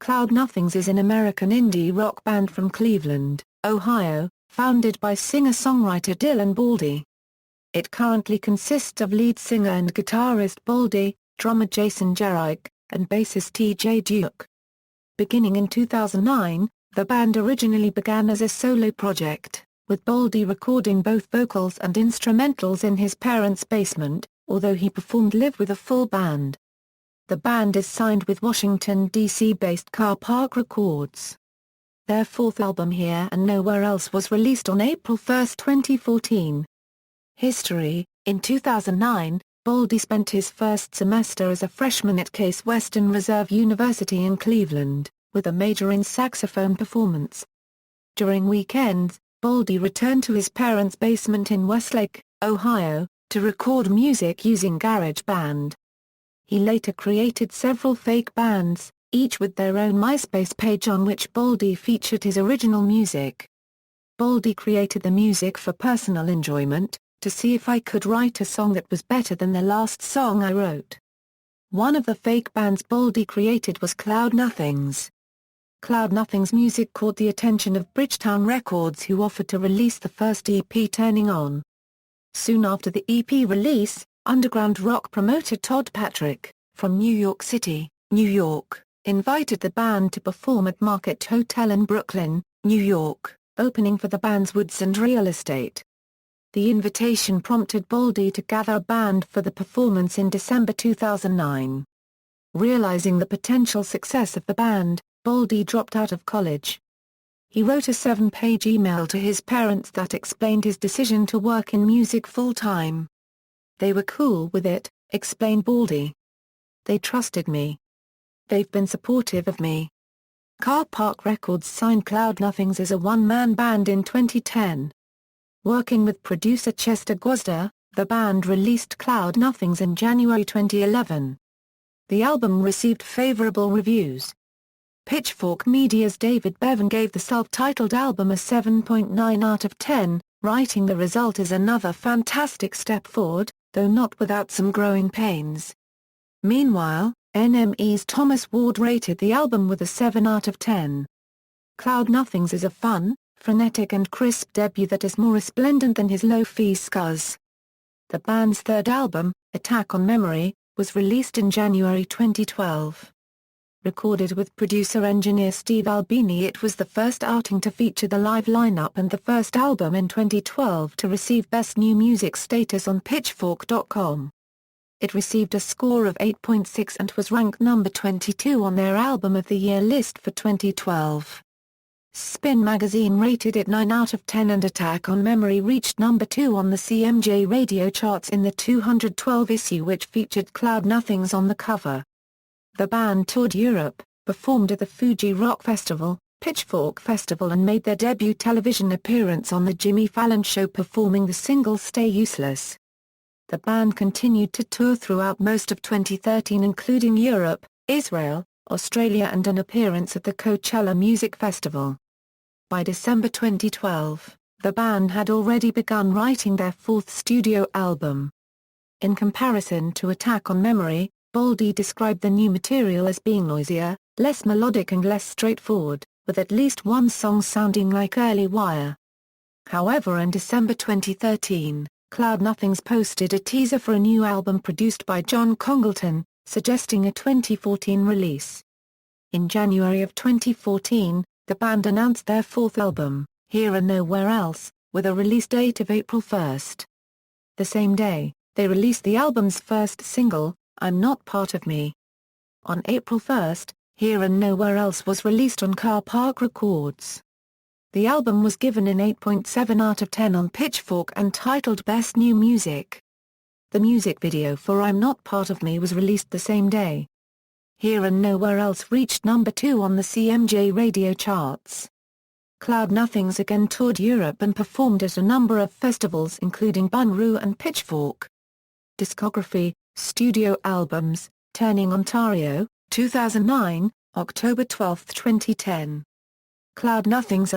Cloud Nothings is an American indie rock band from Cleveland, Ohio, founded by singer-songwriter Dylan Baldi. It currently consists of lead singer and guitarist Baldi, drummer Jayson Gerycz, and bassist Jayson Gerycz. Beginning in 2009, the band originally began as a solo project, with Baldi recording both vocals and instrumentals in his parents' basement, although he performed live with a full band. The band is signed with Washington, D.C.-based Car Park Records. Their fourth album Here and Nowhere Else was released on April 1, 2014. History: in 2009, Baldi spent his first semester as a freshman at Case Western Reserve University in Cleveland, with a major in saxophone performance. During weekends, Baldi returned to his parents' basement in Westlake, Ohio, to record music using GarageBand. He later created several fake bands, each with their own MySpace page on which Baldi featured his original music. Baldi created the music for personal enjoyment, to see if I could write a song that was better than the last song I wrote. One of the fake bands Baldi created was Cloud Nothings. Cloud Nothings' music caught the attention of Bridgetown Records, who offered to release the first EP Turning On. Soon after the EP release, underground rock promoter Todd Patrick, from New York City, New York, invited the band to perform at Market Hotel in Brooklyn, New York, opening for the band's Woods and Real Estate. The invitation prompted Baldi to gather a band for the performance in December 2009. Realizing the potential success of the band, Baldi dropped out of college. He wrote a 7-page email to his parents that explained his decision to work in music full-time. "They were cool with it," explained Baldi. "They trusted me. They've been supportive of me." Car Park Records signed Cloud Nothings as a one-man band in 2010. Working with producer Chester Gosder, the band released Cloud Nothings in January 2011. The album received favorable reviews. Pitchfork Media's David Bevan gave the self-titled album a 7.9 out of 10, writing the result as another fantastic step forward, though not without some growing pains. Meanwhile, NME's Thomas Ward rated the album with a 7 out of 10. Cloud Nothings is a fun, frenetic and crisp debut that is more resplendent than his lo-fi scuzz. The band's third album, Attack on Memory, was released in January 2012. Recorded with producer-engineer Steve Albini, it was the first outing to feature the live lineup and the first album in 2012 to receive Best New Music status on Pitchfork.com. It received a score of 8.6 and was ranked number 22 on their Album of the Year list for 2012. Spin magazine rated it 9 out of 10, and Attack on Memory reached number 2 on the CMJ radio charts in the 212 issue, which featured Cloud Nothings on the cover. The band toured Europe, performed at the Fuji Rock Festival, Pitchfork Festival, and made their debut television appearance on The Jimmy Fallon Show performing the single Stay Useless. The band continued to tour throughout most of 2013, including Europe, Israel, Australia, and an appearance at the Coachella Music Festival. By December 2012, the band had already begun writing their fourth studio album. In comparison to Attack on Memory, Baldi described the new material as being noisier, less melodic and less straightforward, with at least one song sounding like early Wire. However, in December 2013, Cloud Nothings posted a teaser for a new album produced by John Congleton, suggesting a 2014 release. In January of 2014, the band announced their fourth album, Here and Nowhere Else, with a release date of April 1. The same day, they released the album's first single, I'm Not Part of Me. On April 1, Here and Nowhere Else was released on Car Park Records. The album was given an 8.7 out of 10 on Pitchfork and titled Best New Music. The music video for I'm Not Part of Me was released the same day. Here and Nowhere Else reached number 2 on the CMJ radio charts. Cloud Nothings again toured Europe and performed at a number of festivals including Bonnaroo and Pitchfork. Discography, studio albums, Turning Ontario, 2009, October 12, 2010. Cloud Nothings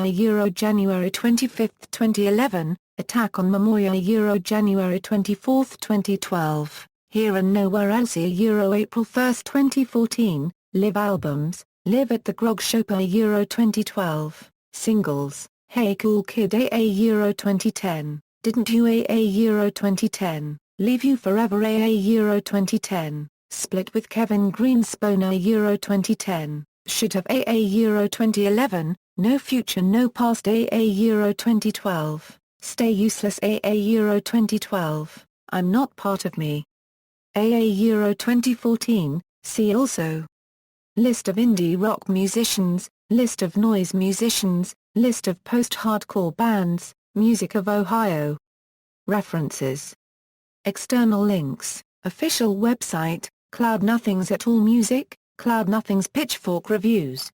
January 25, 2011, Attack on Memory January 24, 2012. Here and Nowhere Else April 1, 2014, Live Albums, Live at the Grog Show Euro 2012, Singles, Hey Cool Kid Euro 2010, Didn't You Euro 2010, Leave You Forever Euro 2010, Split with Kevin Greenspone Euro 2010, Should Have Euro 2011, No Future No Past Euro 2012, Stay Useless Euro 2012, I'm Not Part of Me Euro 2014, see also. List of indie rock musicians, List of noise musicians, List of post-hardcore bands, Music of Ohio. References. External links, Official website, Cloud Nothings at AllMusic, Cloud Nothings Pitchfork Reviews.